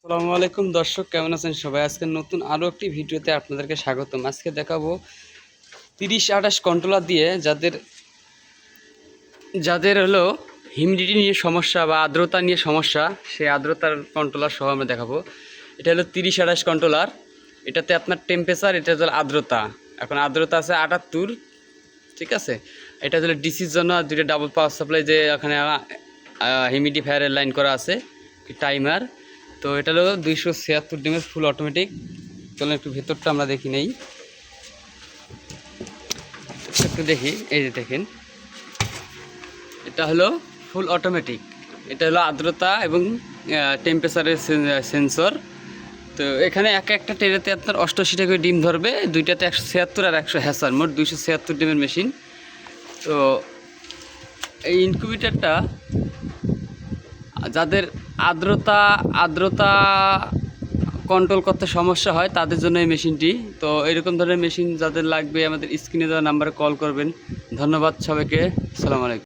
আসসালামু আলাইকুম দর্শক, কেমন আছেন সবাই? আজকে নতুন আরও একটি ভিডিওতে আপনাদেরকে স্বাগতম। আজকে দেখাবো 30-28 কন্ট্রোলার দিয়ে যাদের যাদের হলো হিউমিডিটি নিয়ে সমস্যা বা আর্দ্রতা নিয়ে সমস্যা, সেই আর্দ্রতার কন্ট্রোলার সহ আমরা দেখাবো। এটা হলো 30-28 কন্ট্রোলার। এটাতে আপনার টেম্পারেচার, এটা হলো আর্দ্রতা। এখন আর্দ্রতা আছে 78, ঠিক আছে। এটা হলো ডিসির জন্য দুটো ডাবল পাওয়ার সাপ্লাই, যে এখানে হিউমিডিফায়ারের লাইন করা আছে, টাইমার। তো এটা হলো 276 ডিমের ফুল অটোমেটিক। চলুন একটু ভেতরটা আমরা দেখি নেই, একটু দেখি। এই যে দেখেন, এটা হলো ফুল অটোমেটিক। এটা হলো আর্দ্রতা এবং টেম্পারেচারের সেন্সর। তো এখানে একটা ট্রেতে আপনার 88টা করে ডিম ধরবে, দুইটাতে 176 আর 100 হ্যাসার, মোট 276 ডিমের মেশিন। তো এই ইনকিউবেটরটা যাদের আর্দ্রতা আর্দ্রতা কন্ট্রোল করতে সমস্যা হয় তাদের জন্য এই মেশিনটি। তো এরকম ধরনের মেশিন যাদের লাগবে আমাদের স্ক্রিনে দেওয়া নাম্বারে কল করবেন। ধন্যবাদ সবাইকে। আসসালামু আলাইকুম।